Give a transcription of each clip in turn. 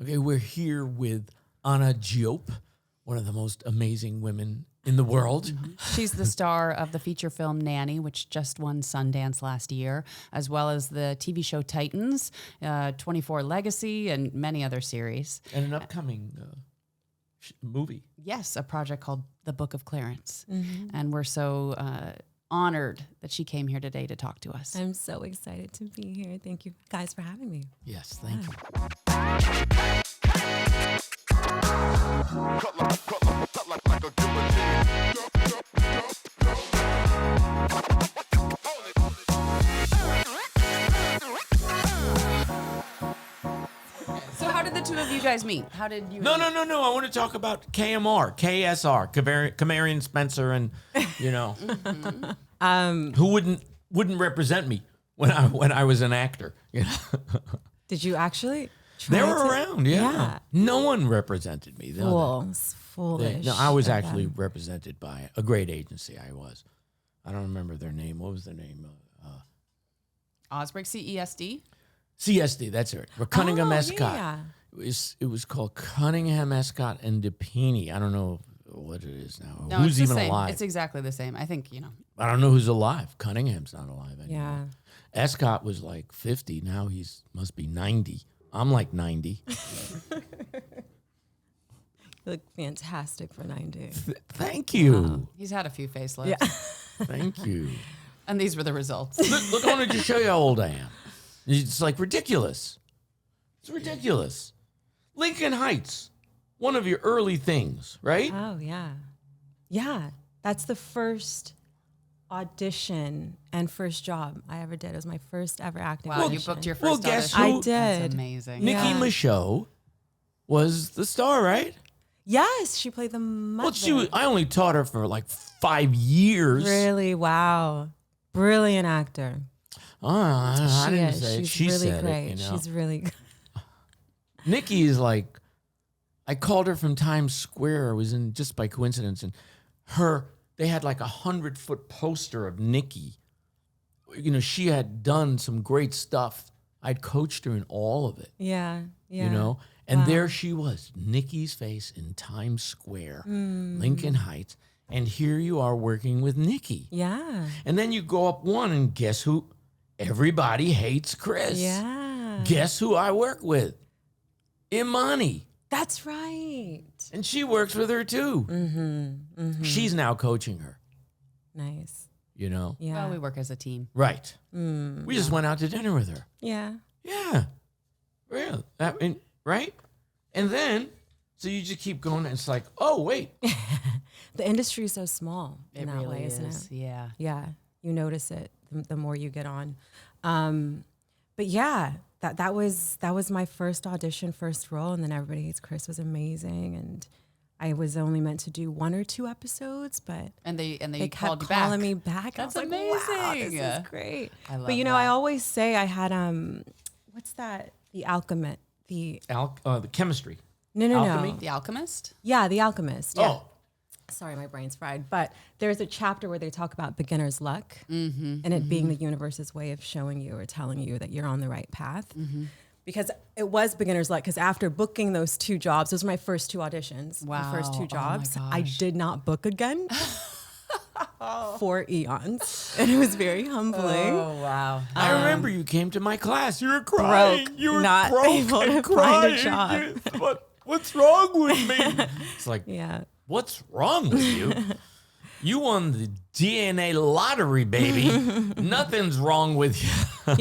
Okay, we're here with Anna Diop, one of the most amazing women in the world. She's the star of the feature film Nanny, which just won Sundance last year, as well as the TV show Titans, 24 Legacy, and many other series. And an upcoming movie. Yes, a project called The Book of Clarence. And we're so honored that she came here today to talk to us. I'm so excited to be here. Thank you guys for having me. Yes, thank you. So how did the two of you guys meet? How did you... No. I want to talk about KMR, KSR, Kamarian Spencer, and who wouldn't represent me when I was an actor. Did you actually? They were around, yeah. No one represented me. Foolish. No, I was actually represented by a great agency. I don't remember their name. What was their name? Osberg, CESD? CSD, that's it. Or Cunningham Escott. Yeah. It was called Cunningham Escott and DePini. I don't know what it is now. No, who's it's even the same. alive? It's exactly the same. I think, I don't know who's alive. Cunningham's not alive anymore. Yeah. Escott was like 50. Now must be 90. I'm like 90. You look fantastic for 90. Thank you. he's had a few facelifts. Yeah. Thank you. And these were the results. Look, I wanted to show you how old I am. It's like ridiculous. It's ridiculous. Lincoln Heights, one of your early things, right? Oh, yeah. Yeah. That's the first audition and first job I ever did. It was my first ever acting Wow, audition. you booked your Well, first guess audition? who? I did. That's amazing. Nikki Yeah. Michaud was the star, right? Yes, she played the mother. Well, I only taught her for like 5 years. Really? Wow. Brilliant actor. Oh, I didn't is. say it. She's She really said great. it. She's really good. Nikki is like, I called her from Times Square. I was in just by coincidence, and they had like 100-foot poster of Nikki. She had done some great stuff. I'd coached her in all of it. Yeah. Yeah. And Wow. there she was, Nikki's face in Times Square, Lincoln Heights, and here you are working with Nikki. Yeah. And then you go up one, and guess who? Everybody hates Chris. Yeah. Guess who I work with? Imani. That's right. And she works with her too. She's now coaching her, Nice. Yeah. Well, we work as a team. Right. We just went out to dinner with her. Yeah. Yeah. Real. Right? And then, so you just keep going, and it's like, oh, wait. The industry is so small It in that really way, isn't is. it? Yeah. Yeah. You notice it the more you get on. But yeah, that was my first audition, first role, and then Everybody Hates Chris was amazing, and I was only meant to do 1 or 2 episodes, but And they they called kept you back. calling me back. That's I was like, wow, amazing. this is great. I love But that. I always say I had what's that? The Alchemist. The The chemistry. no. Alchemy? The Alchemist? Yeah, The Alchemist. Yeah. Oh, Sorry, my brain's fried. But there's a chapter where they talk about beginner's luck and it being the universe's way of showing you or telling you that you're on the right path. Because it was beginner's luck. Because after booking those 2 jobs, those were my first 2 auditions. Wow. My first 2 Oh my jobs. I gosh. did not book again for eons. And it was very humbling. Oh, wow. I remember you came to my class. You were crying. Broke, You were not broke able and to crying. find a job. What's wrong with me? It's like, Yeah. what's wrong with you? You won the DNA lottery, baby. Nothing's wrong with you.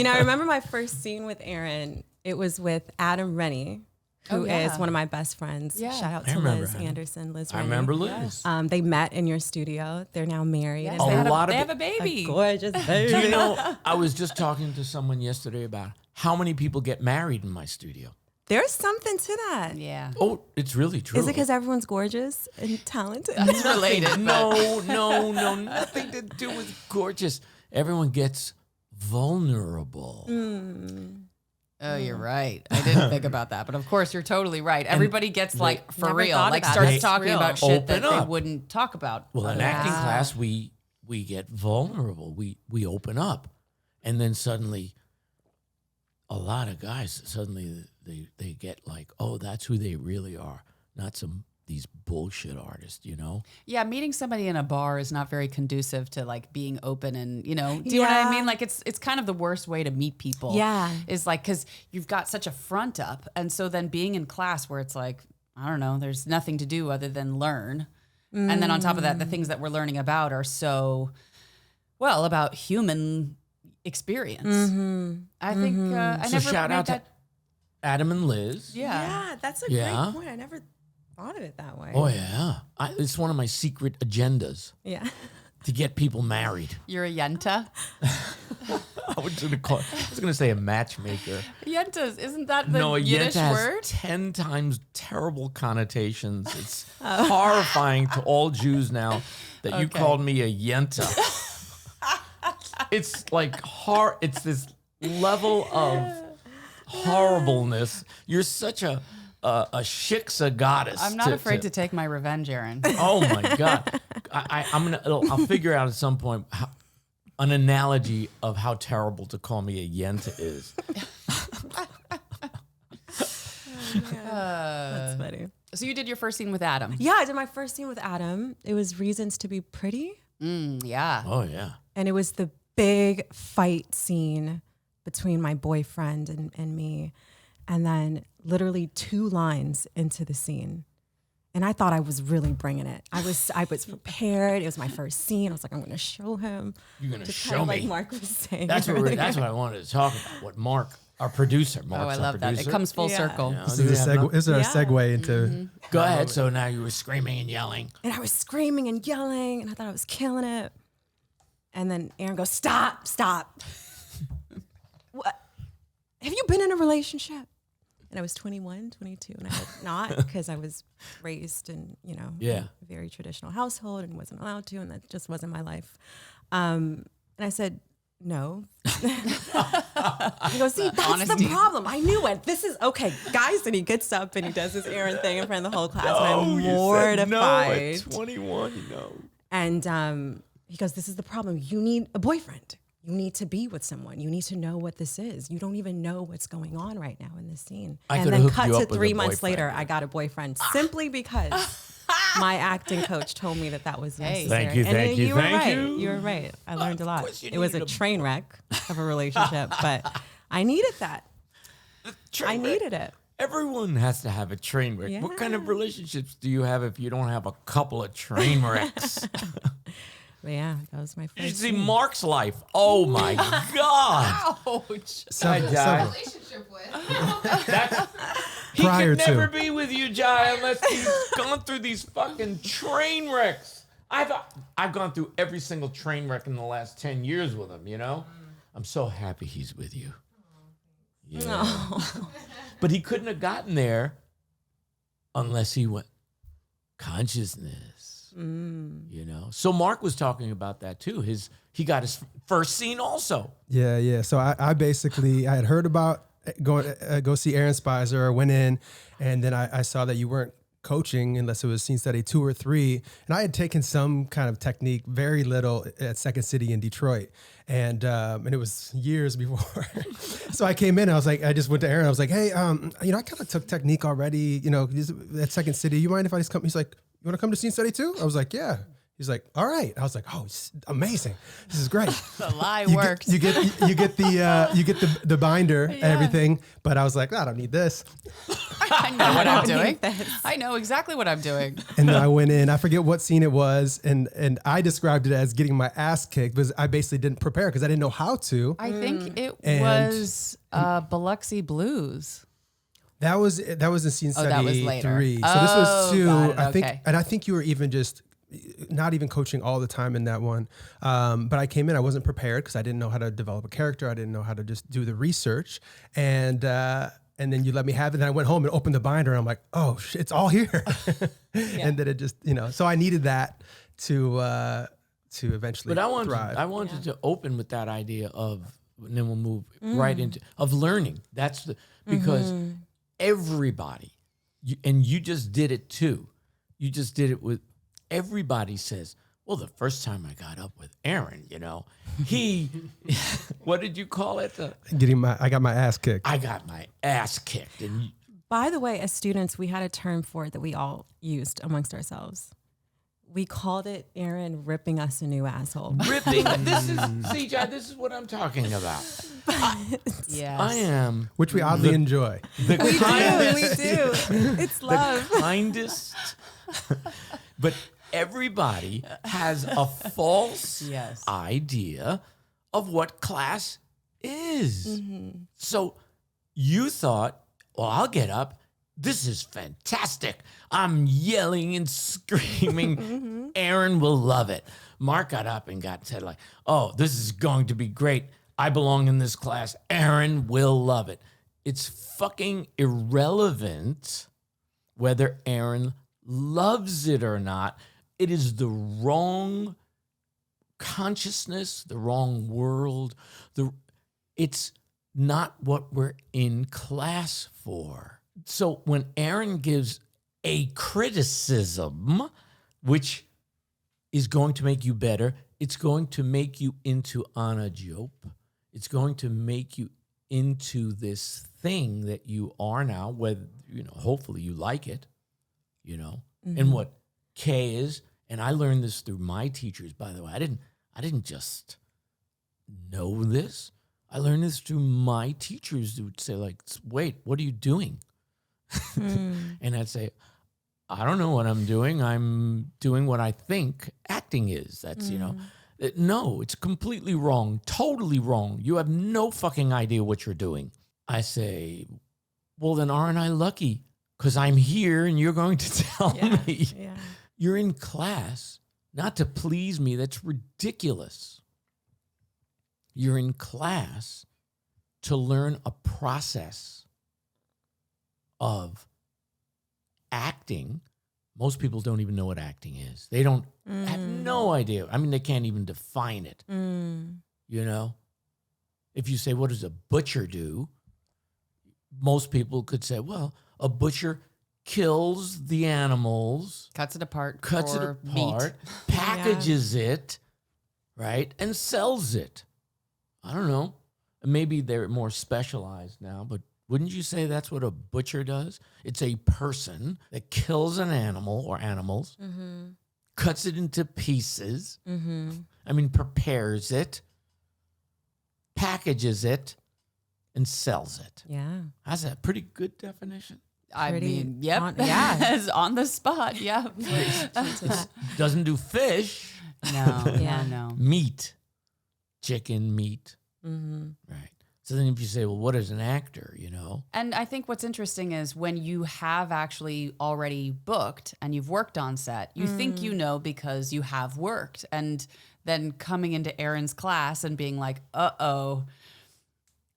I remember my first scene with Aaron. It was with Adam Rennie, who Oh, yeah. is one of my best friends. Yeah. Shout out I to remember Liz Adam. Anderson, Liz I Rennie. remember Liz. They met in your studio. They're now married. Yes, and they, they had lot of they it- have a baby. gorgeous baby. Do you know, I was just talking to someone yesterday about how many people get married in my studio. There's something to that. Yeah. Oh, it's really true. Is it because everyone's gorgeous and talented? It's related. No, nothing to do with gorgeous. Everyone gets vulnerable. Oh, you're right. I didn't think about that. But of course, you're totally right. Everybody gets like, for Never real, thought like about it. starts It's talking real. about shit that Open they up. wouldn't talk about. Well, in otherwise. acting class, we get vulnerable. We open up, and then suddenly, a lot of guys suddenly they get like, oh, that's who they really are, not these bullshit artists, you know? Yeah, meeting somebody in a bar is not very conducive to like being open and, you know, do you know what I mean? Like it's kind of the worst way to meet people. Yeah. Is like, cause you've got such a front up. And so then being in class where it's like, I don't know, there's nothing to do other than learn. And then on top of that, the things that we're learning about are so, well, about human experience. I think I So never shout made out to that. Adam and Liz. Yeah, that's a Yeah. great point. I never thought of it that way. Oh yeah, it's one of my secret agendas Yeah. to get people married. You're a yenta. I was gonna say a matchmaker. Yentas, isn't that the No, a Yiddish yenta has word? 10 times terrible connotations. It's horrifying to all Jews now that you Okay. called me a yenta. It's like it's this level of horribleness. You're such a shiksa goddess. I'm not afraid to take my revenge, Aaron. Oh my God. I'll figure out at some point an analogy of how terrible to call me a yenta is. That's funny. So you did your first scene with Adam. Yeah, I did my first scene with Adam. It was Reasons to Be Pretty. Yeah. Oh yeah. And it was the big fight scene between my boyfriend and me. And then literally 2 lines into the scene. And I thought I was really bringing it. I was prepared. It was my first scene. I was like, I'm going to show him. You're gonna Just show kind of me. like Mark was saying. That's what I wanted to talk about. What Mark, our producer, Mark's Oh, I our love that. producer. It comes full Yeah. circle. Yeah. This Do we is a have segue. This is our Yeah. segue into. Go ahead. So now you were screaming and yelling. And I was screaming and yelling, and I thought I was killing it. And then Aaron goes, stop. What? Have you been in a relationship? And I was 21, 22, and I had not, because I was raised in, Yeah. a very traditional household and wasn't allowed to, and that just wasn't my life. And I said, no. He goes, see, that's Honesty. the problem. I knew it. This is, okay, guys. And he gets up and he does his Aaron thing in front of the whole class, and I'm mortified. No, at 21, And he goes, this is the problem. You need a boyfriend. You need to be with someone. You need to know what this is. You don't even know what's going on right now in this scene. I And could've then hooked cut you to up with a 3 months boyfriend. later, I got a boyfriend simply because my acting coach told me that was Hey. necessary. Thank you, And thank you, you were thank right. you. You were right. I learned a lot. course you It was a needed a train wreck of a relationship, but I needed that. I needed it. Everyone has to have a train wreck. What kind of Yeah. relationships do you have if you don't have a couple of train wrecks? But yeah, that was my You should first see scene. Mark's life. Oh my God. Ouch. Several- Jai. Relationship with. He Prior could never to. be with you, Jai, unless he's gone through these fucking train wrecks. I've gone through every single train wreck in the last 10 years with him, you know? I'm so happy he's with you. Yeah. But he couldn't have gotten there unless he went consciousness. You know? So Mark was talking about that too. He got his first scene also. Yeah. So I basically, I had heard about go see Aaron Spicer, went in, and then I saw that you weren't coaching unless it was scene study 2 or 3. And I had taken some kind of technique, very little, at Second City in Detroit. And it was years before. So I came in, I was like, I just went to Aaron. I was like, hey, I kind of took technique already, at Second City. You mind if I just come? He's like, you want to come to scene study too? I was like, yeah. He's like, all right. I was like, oh, it's amazing. This is great. The lie You works. get the binder and everything, but I was like, I don't need this. I know what I'm doing. this. I know exactly what I'm doing. And then I went in. I forget what scene it was, and I described it as getting my ass kicked because I basically didn't prepare because I didn't know how to. I think it And- was Biloxi Blues. That was in scene study that was later. 3. So this was 2. got it, I think, okay. and I think you were even just not even coaching all the time in that one. But I came in, I wasn't prepared because I didn't know how to develop a character. I didn't know how to just do the research. And then you let me have it. And I went home and opened the binder and I'm like, oh, it's all here. And then it just, so I needed that to eventually But I thrive. wanted to open with that idea of, and then we'll move right into of learning. That's because everybody, and you just did it too. You just did it with everybody says, Well, the first time I got up with Aaron, he, what did you call it? I got my ass kicked. I got my ass kicked. And By the way, as students, we had a term for it that we all used amongst ourselves. We called it Aaron ripping us a new asshole. ripping, CJ, this is what I'm talking about. Yes. I am Which we oddly enjoy. the We kindest, do. It's love. kindest, but everybody has a false Yes. idea of what class is. So you thought, well, I'll get up. This is fantastic. I'm yelling and screaming. Aaron will love it. Mark got up and said like, oh, this is going to be great. I belong in this class. Aaron will love it. It's fucking irrelevant whether Aaron loves it or not. It is the wrong consciousness, the wrong world. It's not what we're in class for. So when Aaron gives a criticism, which is going to make you better, it's going to make you into Anna Diop. It's going to make you into this thing that you are now, whether, hopefully you like it, and what K is. And I learned this through my teachers, by the way. I didn't just know this. I learned this through my teachers who would say like, wait, what are you doing? And I'd say, I don't know what I'm doing. I'm doing what I think acting is. That's, no, it's completely wrong, totally wrong. You have no fucking idea what you're doing. I say, well, then aren't I lucky? Because I'm here and you're going to tell me. Yeah. You're in class not to please me. That's ridiculous. You're in class to learn a process of acting. Most people don't even know what acting is. They don't have no idea. I mean, they can't even define it. If you say, what does a butcher do? Most people could say, well, a butcher kills the animals, Cuts it apart. packages it, right, and sells it. I don't know. Maybe they're more specialized now, but wouldn't you say that's what a butcher does? It's a person that kills an animal or animals, cuts it into pieces, prepares it, packages it, and sells it. Yeah. That's a pretty good definition. Yep. It's on the spot. Yeah. Doesn't do fish. No. Yeah. No. Meat. Chicken, meat. Right. So then if you say, well, what is an actor, And I think what's interesting is when you have actually already booked and you've worked on set, you think you know because you have worked. And then coming into Aaron's class and being like, uh-oh,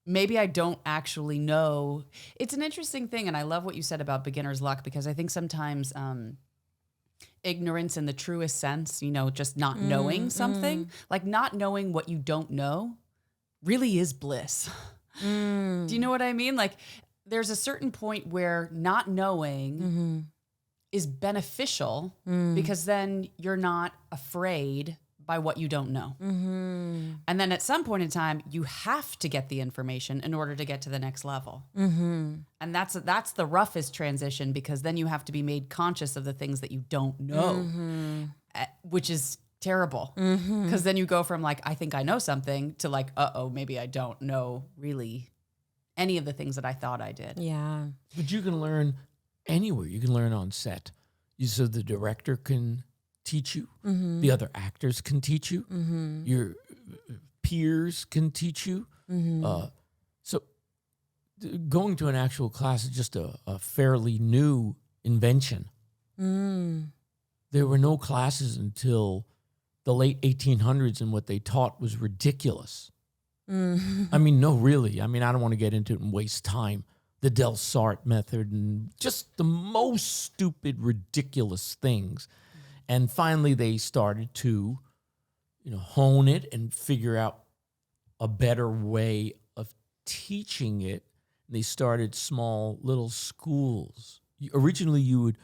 maybe I don't actually know. It's an interesting thing. And I love what you said about beginner's luck, because I think sometimes ignorance in the truest sense, just not knowing something, like not knowing what you don't know, really is bliss. Do you know what I mean? Like there's a certain point where not knowing is beneficial because then you're not afraid by what you don't know. And then at some point in time, you have to get the information in order to get to the next level. And that's the roughest transition, because then you have to be made conscious of the things that you don't know, which is terrible. Because then you go from like, I think I know something to like, uh-oh, maybe I don't know really any of the things that I thought I did. Yeah. But you can learn anywhere. You can learn on set. So the director can teach you. The other actors can teach you. Your peers can teach you. So going to an actual class is just a fairly new invention. There were no classes until the late 1800s, and what they taught was ridiculous. No, really. I don't want to get into it and waste time. The Del Sarte method and just the most stupid, ridiculous things. And finally, they started to, hone it and figure out a better way of teaching it. They started small little schools. Originally, you would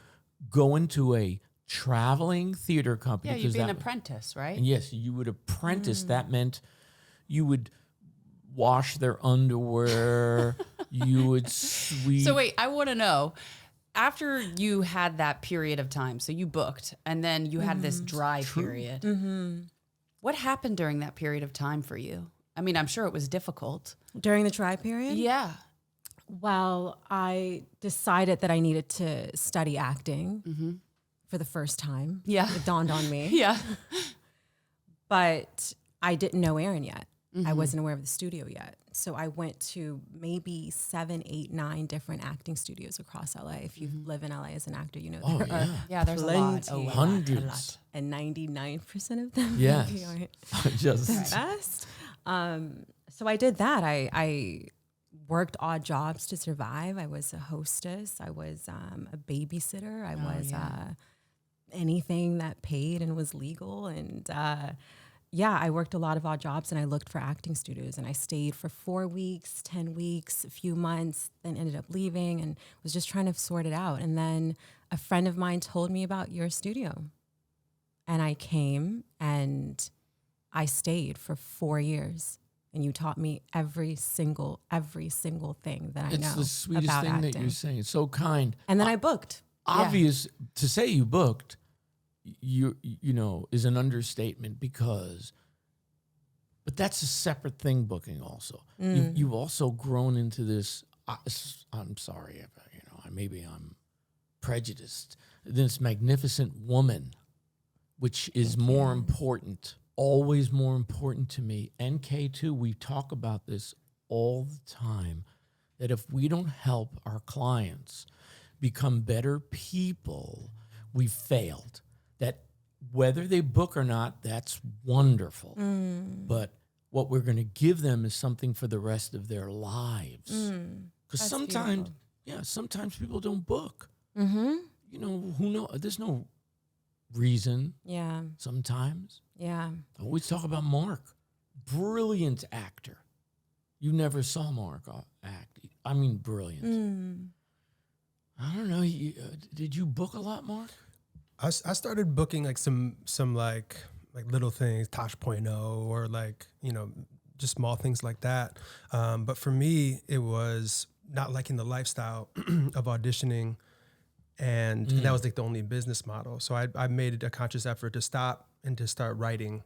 go into a traveling theater company. Yeah, you'd 'cause be an that- apprentice, right? And yes, you would apprentice. That meant you would wash their underwear. You would sweep. So wait, I want to know, after you had that period of time, so you booked and then you had this dry period. What happened during that period of time for you? I mean, I'm sure it was difficult. During the try period? Yeah. Well, I decided that I needed to study acting for the first time. Yeah. It dawned on me. Yeah. But I didn't know Aaron yet. I wasn't aware of the studio yet. So I went to maybe 7, 8, 9 different acting studios across LA. If you live in LA as an actor, you know Oh, there are yeah. Yeah, there's a lot. plenty. Hundreds. And 99% of them Yes. maybe aren't Just the best. So I did that. I worked odd jobs to survive. I was a hostess. I was a babysitter. I was anything that paid and was legal. And I worked a lot of odd jobs and I looked for acting studios and I stayed for 4 weeks, 10 weeks, a few months, then ended up leaving and was just trying to sort it out. And then a friend of mine told me about your studio and I came and I stayed for 4 years. And you taught me every single thing that I know it's the sweetest about thing acting. that you're saying. It's so kind. And then I booked. Obvious to say you booked, you know, is an understatement because, but that's a separate thing. Booking also, you've also grown into this. I'm sorry, you know, maybe I'm prejudiced. This magnificent woman, which is more important, always more important to me. And K2, we talk about this all the time. That if we don't help our clients become better people, we failed. That whether they book or not, that's wonderful. But what we're going to give them is something for the rest of their lives. Because sometimes, sometimes people don't book. You know, who knows? There's no reason. Yeah. Sometimes. Yeah. I always talk about Mark, brilliant actor. You never saw Mark act. I mean, brilliant. I don't know. Did you book a lot, Mark? I started booking like some like little things, Tosh.0 or like, you know, just small things like that. But for me, it was not liking the lifestyle of auditioning. And that was like the only business model. So I made a conscious effort to stop and to start writing,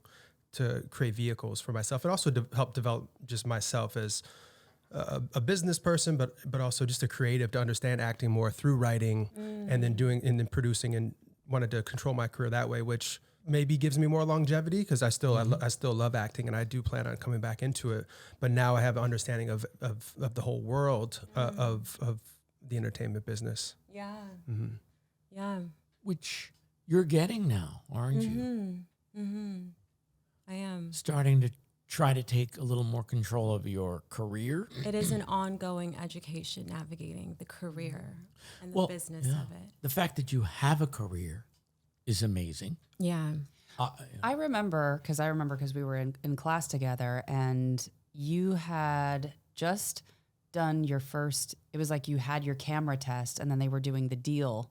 to create vehicles for myself and also to help develop just myself as a business person, but also just a creative, to understand acting more through writing and then doing and then producing, and wanted to control my career that way, which maybe gives me more longevity because I still love acting and I do plan on coming back into it. But now I have an understanding of the whole world of the entertainment business. Yeah. Yeah. Which you're getting now, aren't you? I am. Starting to try to take a little more control of your career. It is an ongoing education, navigating the career and the business of it. The fact that you have a career is amazing. Yeah. I remember because we were in class together and you had just done your first, it was like you had your camera test and then they were doing the deal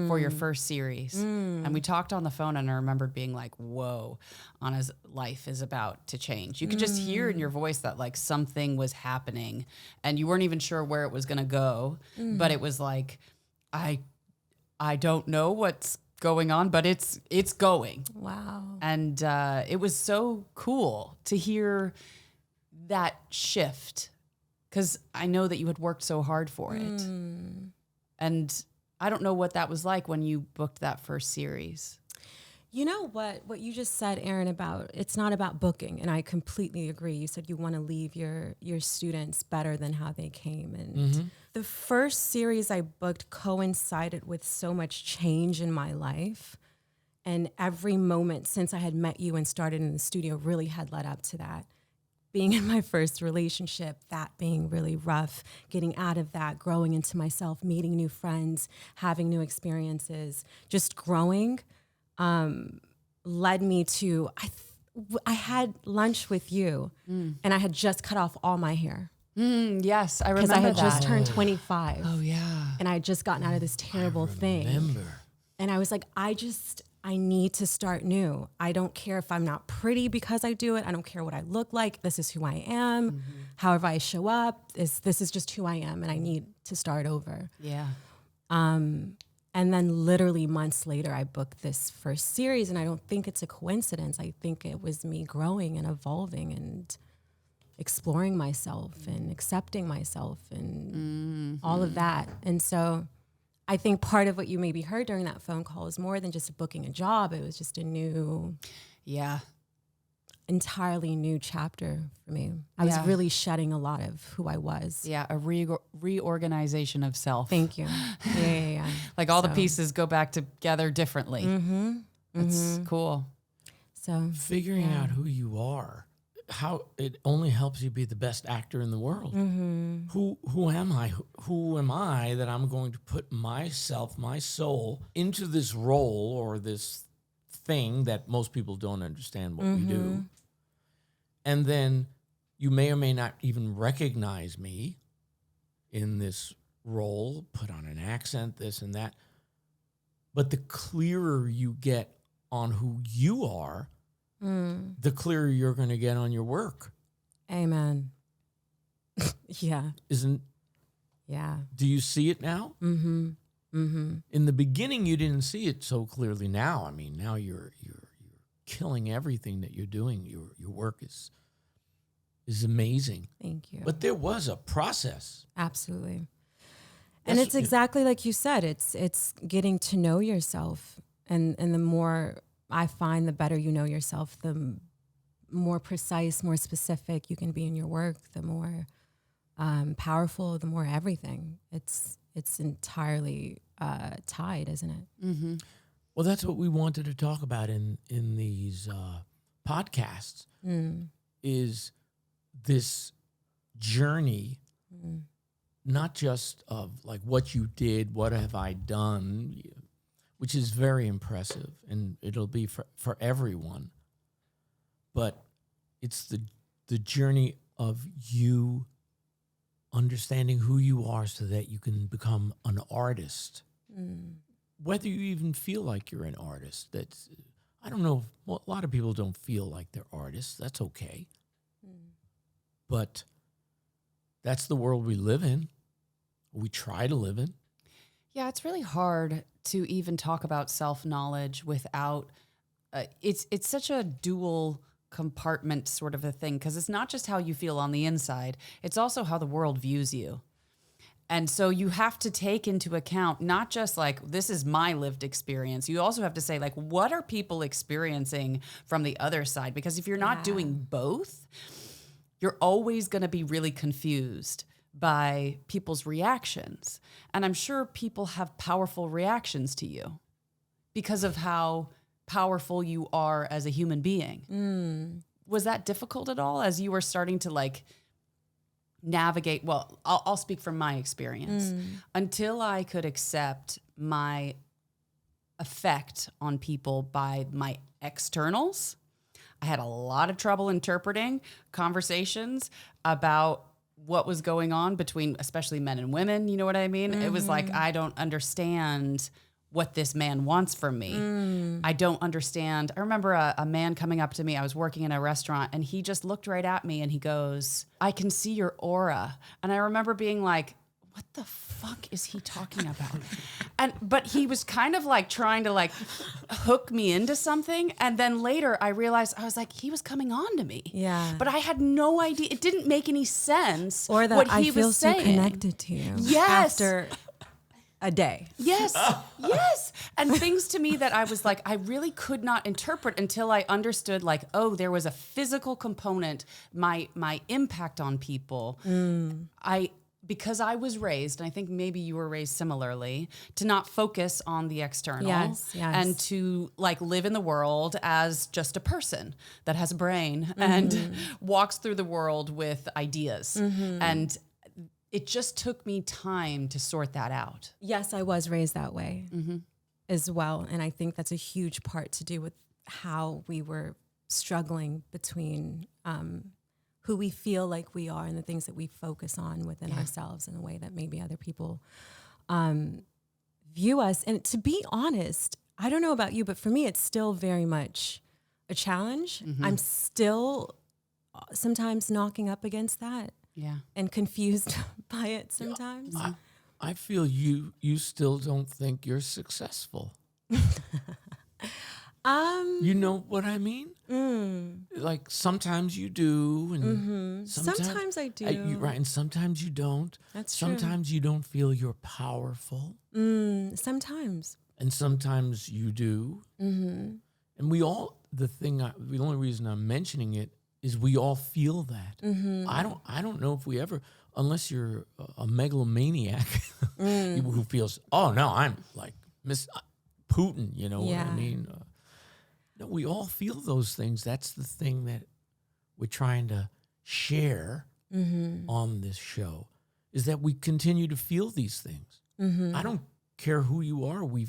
for your first series. And we talked on the phone and I remembered being like, whoa, Anna's life is about to change. You could just hear in your voice that like something was happening and you weren't even sure where it was going to go. But it was like, I don't know what's going on, but it's going. Wow. And it was so cool to hear that shift because I know that you had worked so hard for it. And I don't know what that was like when you booked that first series. You know what you just said, Aaron, about it's not about booking, and I completely agree. You said you want to leave your students better than how they came. And the first series I booked coincided with so much change in my life. And every moment since I had met you and started in the studio really had led up to that. Being in my first relationship, that being really rough, getting out of that, growing into myself, meeting new friends, having new experiences, just growing, led me to, I had lunch with you and I had just cut off all my hair. Yes, I remember Because I had that. just turned 25. Oh, yeah. And I had just gotten out of this terrible thing. Remember. And I was like, I need to start new. I don't care if I'm not pretty because I do it. I don't care what I look like. This is who I am. However I show up, this is just who I am, and I need to start over. Yeah. And then literally months later, I booked this first series, and I don't think it's a coincidence. I think it was me growing and evolving and exploring myself and accepting myself and all of that. And so I think part of what you maybe heard during that phone call is more than just booking a job. It was just a new, entirely new chapter for me. I was really shedding a lot of who I was. Yeah, a reorganization of self. Thank you. Yeah. Like all the pieces go back together differently. That's cool. So Figuring out who you are, how it only helps you be the best actor in the world. Who am I? Who am I that I'm going to put myself, my soul, into this role or this thing that most people don't understand what we do? And then you may or may not even recognize me in this role, put on an accent, this and that. But the clearer you get on who you are, the clearer you're going to get on your work. Amen. Yeah. Do you see it now? In the beginning, you didn't see it so clearly. Now, I mean, now you're killing everything that you're doing. Your work is amazing. Thank you. But there was a process. Absolutely. And it's exactly like you said, it's getting to know yourself. And the more I find, the better you know yourself, the more precise, more specific you can be in your work, the more powerful, the more everything. It's entirely tied, isn't it? Well, that's what we wanted to talk about in these podcasts, is this journey, not just of like what you did, what have I done, which is very impressive, and it'll be for everyone. But it's the journey of you understanding who you are so that you can become an artist. Whether you even feel like you're an artist, I don't know. Well, a lot of people don't feel like they're artists. That's okay. But that's the world we live in. We try to live in. Yeah, it's really hard to even talk about self-knowledge without, it's such a dual compartment sort of a thing, because it's not just how you feel on the inside, it's also how the world views you. And so you have to take into account not just like, this is my lived experience. You also have to say, like, what are people experiencing from the other side? Because if you're not doing both, you're always going to be really confused by people's reactions. And I'm sure people have powerful reactions to you because of how powerful you are as a human being. Was that difficult at all as you were starting to like navigate? Well, I'll speak from my experience. Until I could accept my effect on people by my externals, I had a lot of trouble interpreting conversations about what was going on between especially men and women. You know what I mean? It was like, I don't understand what this man wants from me. I don't understand. I remember a man coming up to me. I was working in a restaurant and he just looked right at me and he goes, "I can see your aura." And I remember being like, what the fuck is he talking about? But he was kind of like trying to like hook me into something. And then later I realized, I was like, he was coming on to me. Yeah. But I had no idea. It didn't make any sense. Or that what I he feel was so saying. connected to you. Yes. After a day. Yes, yes. And things to me that I was like, I really could not interpret until I understood, like, oh, there was a physical component, my impact on people. Because I was raised, and I think maybe you were raised similarly, to not focus on the external. Yes. And to like live in the world as just a person that has a brain and walks through the world with ideas. And it just took me time to sort that out. Yes, I was raised that way as well. And I think that's a huge part to do with how we were struggling between who we feel like we are and the things that we focus on within ourselves in a way that maybe other people view us. And to be honest, I don't know about you, but for me, it's still very much a challenge. I'm still sometimes knocking up against that Yeah. and confused by it sometimes. I feel you still don't think you're successful. You know what I mean? Like sometimes you do, and Sometimes I do. right, and sometimes you don't. That's true. Sometimes you don't feel you're powerful, Sometimes. and sometimes you do. And we all. The only reason I'm mentioning it is we all feel that. I don't know if we ever, unless you're a megalomaniac who feels, oh no, I'm like Miss Putin. You know what I mean? No, we all feel those things. That's the thing that we're trying to share on this show, is that we continue to feel these things. I don't care who you are. We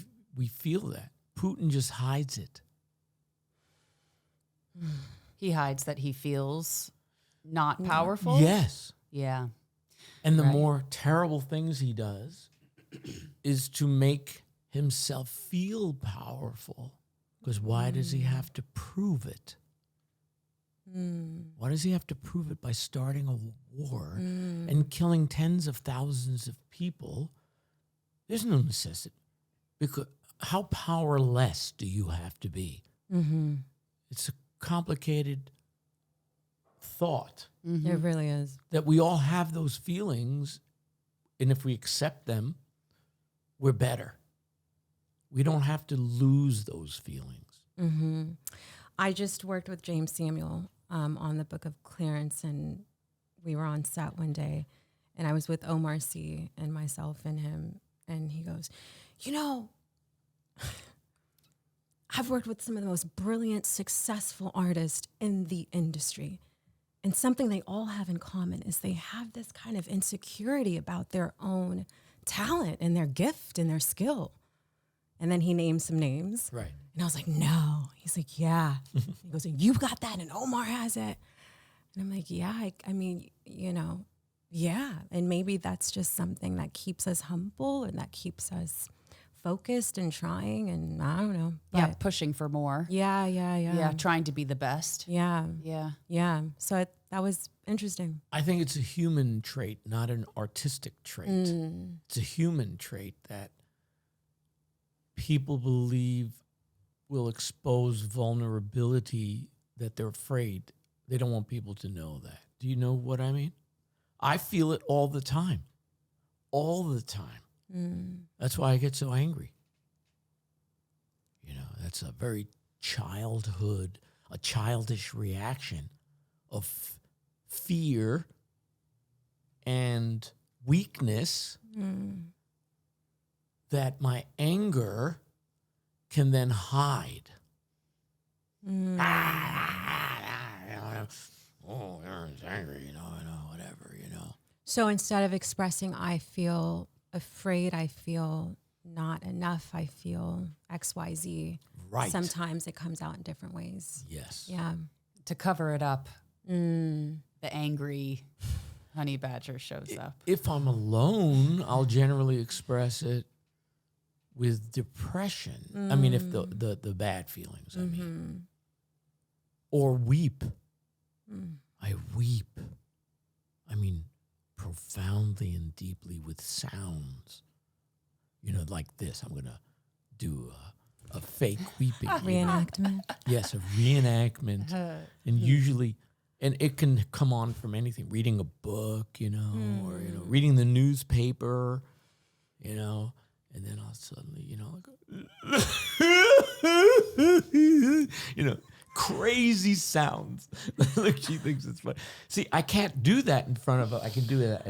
feel that. Putin just hides it. He hides that he feels not powerful. Yes. Yeah. And the Right. more terrible things he does is to make himself feel powerful. Because why does he have to prove it? Why does he have to prove it by starting a war and killing tens of thousands of people? There's no necessity. Because how powerless do you have to be? It's a complicated thought It really is. that we all have those feelings, and if we accept them, we're better. We don't have to lose those feelings. I just worked with James Samuel on the Book of Clarence, and we were on set one day, and I was with Omar Sy and myself and him, and he goes, you know, I've worked with some of the most brilliant, successful artists in the industry. And something they all have in common is they have this kind of insecurity about their own talent and their gift and their skill. And then he named some names. Right. And I was like, no. He's like, yeah. He goes, and you got that, and Omar has it. And I'm like, yeah, I mean, you know, yeah. And maybe that's just something that keeps us humble and that keeps us focused and trying, and I don't know. Yeah. But Pushing for more. yeah. Yeah. Trying to be the best. Yeah. Yeah. So that was interesting. I think it's a human trait, not an artistic trait. It's a human trait that people believe will expose vulnerability, that they're afraid. They don't want people to know that. Do you know what I mean? I feel it all the time. All the time. That's why I get so angry. You know, that's a very a childish reaction of fear and weakness that my anger can then hide. Oh, Aaron's angry, you know, whatever, you know. So instead of expressing, I feel afraid, I feel not enough, I feel XYZ. Right. Sometimes it comes out in different ways. Yes. Yeah. To cover it up, the angry honey badger shows up. If I'm alone, I'll generally express it with depression. I mean, if the bad feelings, I mean. Or weep. I weep. I mean, profoundly and deeply with sounds. You know, like this. I'm going to do a fake weeping. Reenactment. Yes, a reenactment. And usually, and it can come on from anything. Reading a book, you know, or, you know, reading the newspaper, you know, and then I'll suddenly, you know, you know, crazy sounds. Like she thinks it's funny. See, I can't do that in front of her. I can do it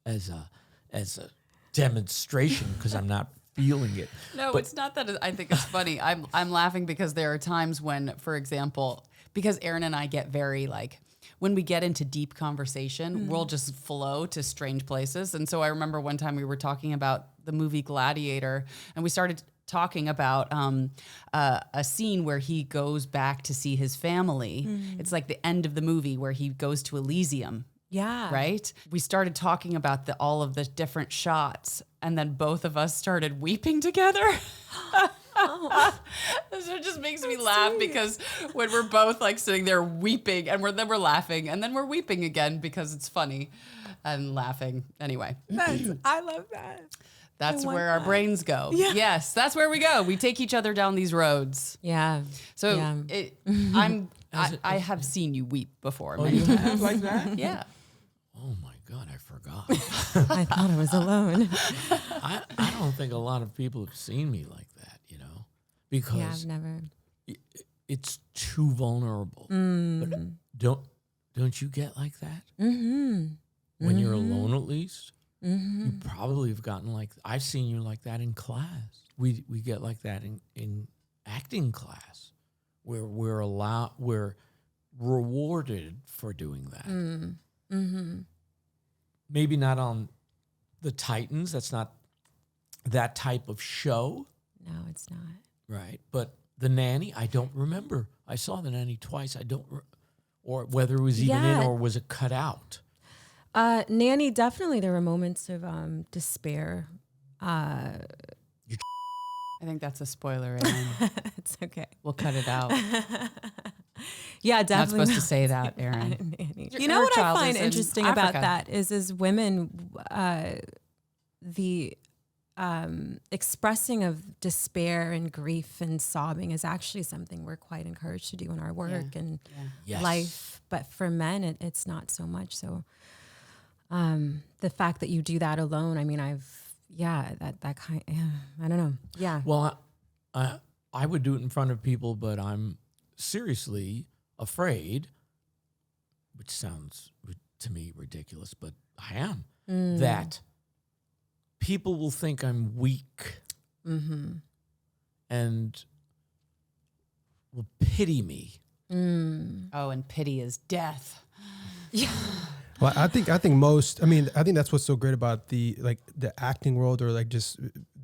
as a demonstration because I'm not feeling it. No, But- it's not that. I think it's funny. I'm laughing because there are times when, for example, because Aaron and I get very like, when we get into deep conversation, we'll just flow to strange places. And so I remember one time we were talking about the movie Gladiator, and we started talking about a scene where he goes back to see his family. It's like the end of the movie where he goes to Elysium Yeah. Right? We started talking about all of the different shots, and then both of us started weeping together. So it just makes me laugh because when we're both like sitting there weeping, and then we're laughing, and then we're weeping again because it's funny and laughing. Anyway, I love that. that's I want where our that. brains go. Yeah. Yes, that's where we go. We take each other down these roads. Yeah. So Yeah. I have seen you weep before. Oh, Many you times. have like that? Yeah. Oh my God, I forgot. I thought I was alone. I don't think a lot of people have seen me like that, you know, because Yeah, I've never. it's too vulnerable. But don't you get like that? Mm-hmm. When you're alone, at least, you probably have gotten like. I've seen you like that in class. We get like that in acting class, where we're rewarded for doing that. Mm-hmm. Maybe not on the Titans. That's not that type of show, No, it's not. right? But the Nanny, I don't remember. I saw the Nanny twice. I don't, or whether it was even in Yeah. or was it cut out. Nanny, definitely there were moments of despair. I think that's a spoiler, Aaron. It's okay. We'll cut it out. Yeah, Not definitely. supposed to say that, Aaron. Nanny. Your- You know her what I child find is in interesting about Africa. that is women, the expressing of despair and grief and sobbing is actually something we're quite encouraged to do in our work and Yes. life. But for men, it's not so much. So the fact that you do that alone, I mean, that kind, I don't know. Yeah. Well, I would do it in front of people, but I'm seriously afraid, which sounds to me ridiculous, but I am, that people will think I'm weak and will pity me. Oh, and pity is death. Well, I think most. I mean, I think that's what's so great about the acting world or like just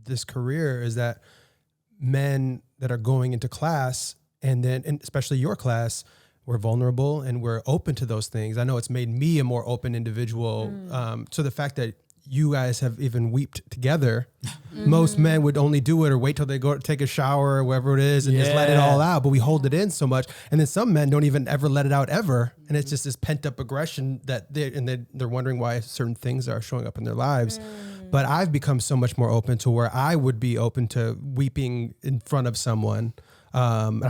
this career is that men that are going into class and especially your class, we're vulnerable and we're open to those things. I know it's made me a more open individual. So the fact that you guys have even weeped together, most men would only do it or wait till they go take a shower or whatever it is and just let it all out. But we hold it in so much. And then some men don't even ever let it out ever. And it's just this pent up aggression that they're wondering why certain things are showing up in their lives. But I've become so much more open to where I would be open to weeping in front of someone. And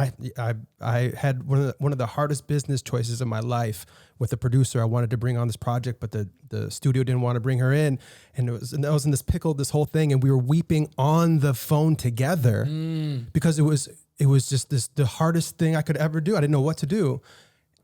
I had one of the hardest business choices of my life with a producer. I wanted to bring on this project, but the studio didn't want to bring her in, and I was in this pickle, this whole thing, and we were weeping on the phone together because it was just the hardest thing I could ever do. I didn't know what to do,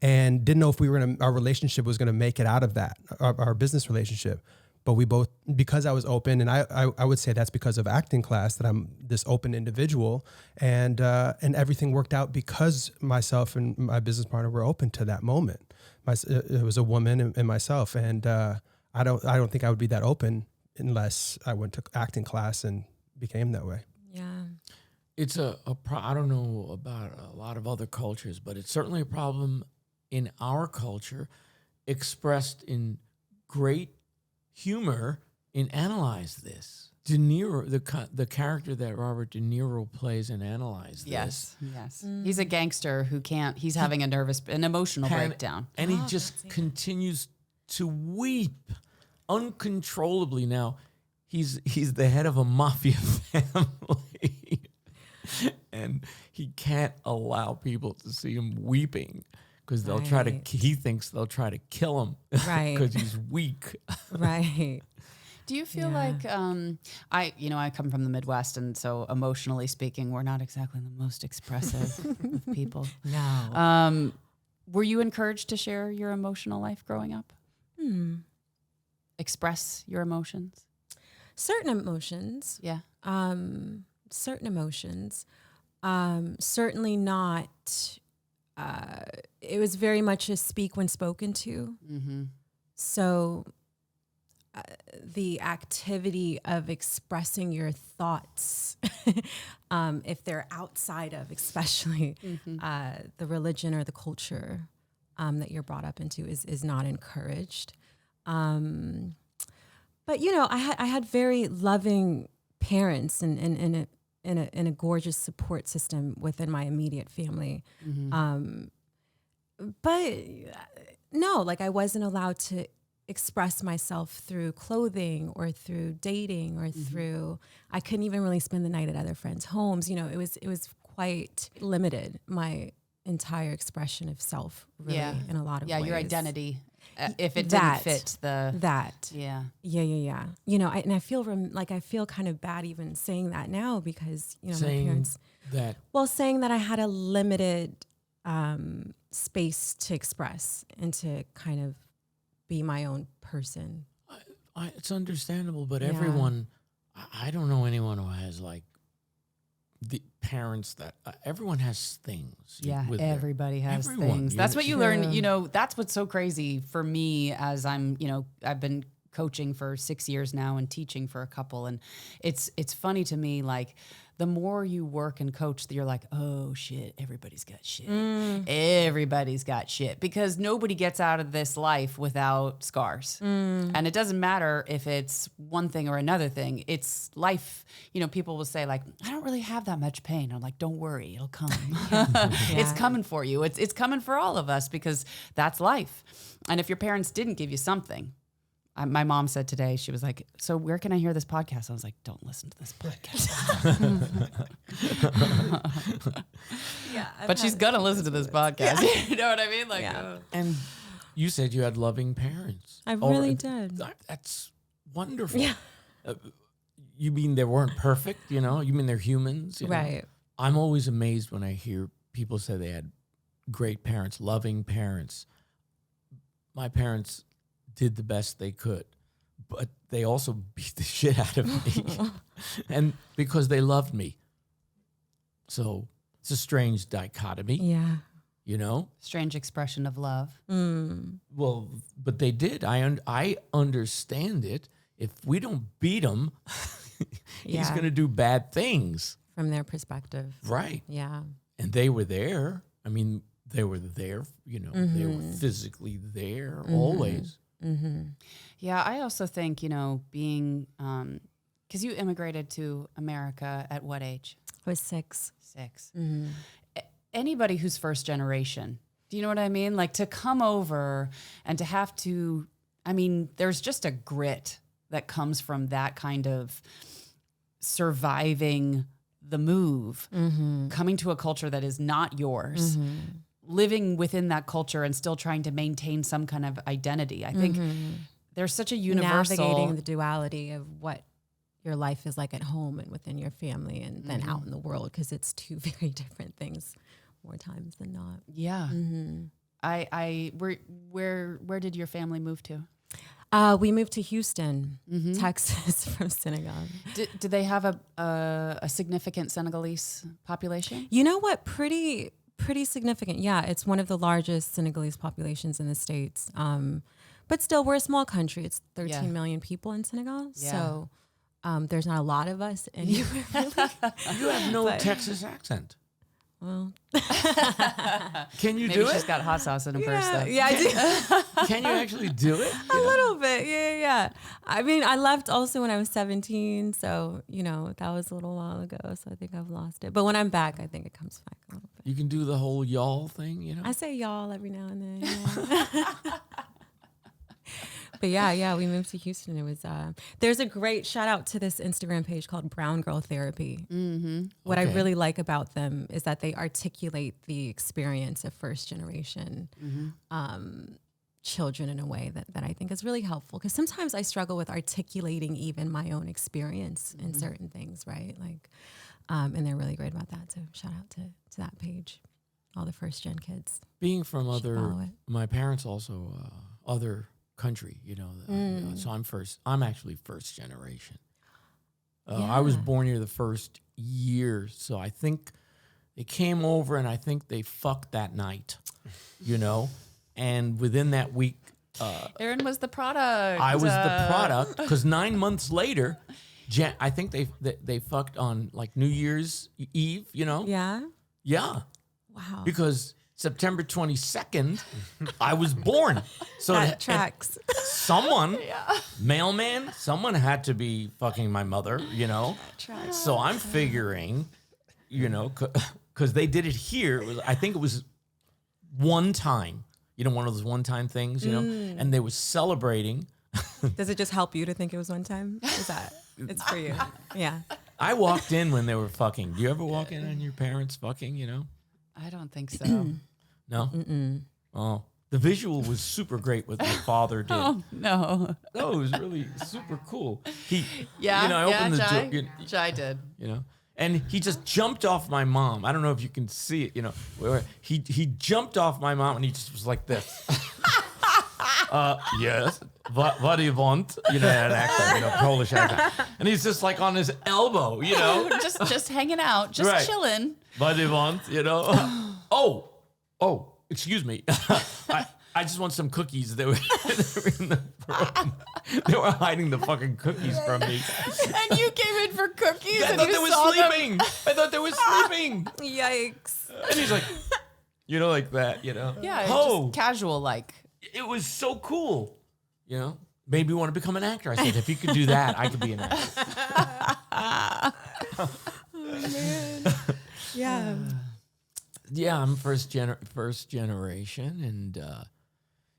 and didn't know if our relationship was gonna make it out of that, our business relationship. But we both, because I was open, and I would say that's because of acting class that I'm this open individual, and everything worked out because myself and my business partner were open to that moment. It was a woman and myself, and I don't think I would be that open unless I went to acting class and became that way. Yeah. It's I don't know about a lot of other cultures, but it's certainly a problem in our culture, expressed in great humor in Analyze This. De Niro, the character that Robert De Niro plays in Analyze This. Yes. He's a gangster who he's having an emotional breakdown. And he just continues to weep uncontrollably. Now, he's the head of a mafia family. And he can't allow people to see him weeping because they'll he thinks they'll try to kill him because he's weak. Right. Do you feel like I come from the Midwest, and so emotionally speaking, we're not exactly the most expressive of people. No. Were you encouraged to share your emotional life growing up? Express your emotions? Certain emotions. Yeah. Certain emotions. Certainly not. It was very much a speak when spoken to. Mm-hmm. So the activity of expressing your thoughts, if they're outside of especially the religion or the culture, that you're brought up into is not encouraged. But you know, I had very loving parents and in a gorgeous support system within my immediate family. But no, like I wasn't allowed to express myself through clothing or through dating or through, I couldn't even really spend the night at other friends' homes. You know, it was quite limited, my entire expression of self, really, in a lot of ways. Your identity, if it didn't fit the... Yeah. You know, and I feel I feel kind of bad even saying that now because, you know, saying my parents... saying that I had a limited space to express and to kind of be my own person. It's understandable, but everyone, I don't know anyone who has like the parents that everyone has things. Everybody has things. That's what you learn. You know, that's what's so crazy for me as I'm, you know, I've been coaching for 6 years now and teaching for a couple. And it's funny to me, like, the more you work and coach, you're like, oh shit, everybody's got shit. Everybody's got shit because nobody gets out of this life without scars. And it doesn't matter if it's one thing or another thing. It's life. You know, people will say like, I don't really have that much pain. I'm like, don't worry, it'll come. It's coming for you. It's coming for all of us because that's life. And if your parents didn't give you something, my mom said today, she was like, so where can I hear this podcast? I was like, don't listen to this podcast. But she's going to listen to this podcast. You know what I mean? Like, And you said you had loving parents. I really did. That's wonderful. Yeah. You mean they weren't perfect, you know? You mean they're humans? You know? Right. I'm always amazed when I hear people say they had great parents, loving parents. My parents did the best they could, but they also beat the shit out of me. And because they loved me. So it's a strange dichotomy. Yeah. You know? Strange expression of love. Well, but they did. I understand it. If we don't beat him, he's going to do bad things. From their perspective. Right. Yeah. And they were there. I mean, they were there, you know, they were physically there always. Yeah, I also think, you know, being, because you immigrated to America at what age? I was 6. 6. Anybody who's first generation, do you know what I mean? Like to come over and to have to, I mean, there's just a grit that comes from that kind of surviving the move, coming to a culture that is not yours. Living within that culture and still trying to maintain some kind of identity. I think there's such a universal... Navigating the duality of what your life is like at home and within your family and then out in the world, because it's two very different things more times than not. Yeah. Where did your family move to? We moved to Houston, Texas from Senegal. Did they have a significant Senegalese population? You know what? Pretty significant. Yeah, it's one of the largest Senegalese populations in the States. But still, we're a small country. It's 13 million people in Senegal. Yeah. So there's not a lot of us anywhere, really. You have no Texas accent. Well, can you Maybe do it? She's got hot sauce in her purse, though. Yeah, I do. Can you actually do it? A little bit, yeah. I mean, I left also when I was 17, so, you know, that was a little while ago, so I think I've lost it. But when I'm back, I think it comes back a little bit. You can do the whole y'all thing, you know? I say y'all every now and then, yeah. But yeah, we moved to Houston. It was there's a great shout out to this Instagram page called Brown Girl Therapy. What I really like about them is that they articulate the experience of first generation children in a way that I think is really helpful. Because sometimes I struggle with articulating even my own experience in certain things, right? Like, and they're really great about that. So shout out to that page, all the first gen kids. Being from my parents also other country, you know. So I'm actually first generation. I was born here the first year, so I think they came over and I think they fucked that night, you know. And within that week, Aaron was the product. I was the product because 9 months later, I think they fucked on like New Year's Eve, you know. Yeah. Yeah. Wow. Because September 22nd, I was born. So That tracks. someone, mailman, someone had to be fucking my mother, So I'm figuring, because they did it here. I think it was one time, one of those one-time things, and they was celebrating. Does it just help you to think it was one time? Is that it's for you? Yeah. I walked in when they were fucking. Do you ever walk in on your parents fucking, I don't think so. No? Oh. The visual was super great what my father did. Oh, no. No, it was really super cool. He, Yeah, I opened the Jai? door, Jai did. and he just jumped off my mom. I don't know if you can see it, where he jumped off my mom and he just was like this. Yes. What do you want? An accent, Polish accent. And he's just like on his elbow, Just hanging out, just Right. chilling. What do you want? Oh, excuse me. I just want some cookies. They were in the room. They were hiding the fucking cookies from me. And you came in for cookies I and thought you they were saw them. sleeping. I thought they were sleeping. Yikes. And he's like, like that, Yeah, Oh, just casual like. it was so cool. Maybe you want to become an actor. I said, if you could do that, I could be an actor. Yeah. Yeah, I'm first generation, and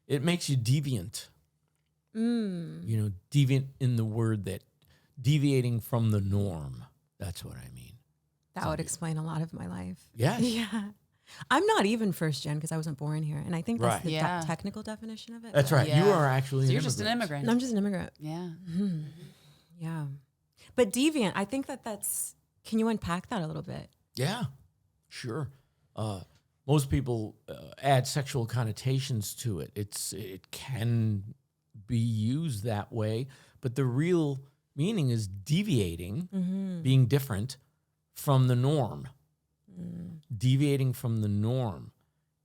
it makes you deviant. Deviant in the word that deviating from the norm. That's what I mean. That would explain a lot of my life. Yes. Yeah. I'm not even first gen because I wasn't born here. And I think that's Right. the Yeah. technical definition of it. That's right. You Yeah. are actually So an you're just an immigrant. immigrant. I'm just an immigrant. Yeah. Yeah. But deviant, I think that's, can you unpack that a little bit? Yeah, sure. Most people add sexual connotations to it. It can be used that way, but the real meaning is deviating, being different from the norm. Deviating from the norm,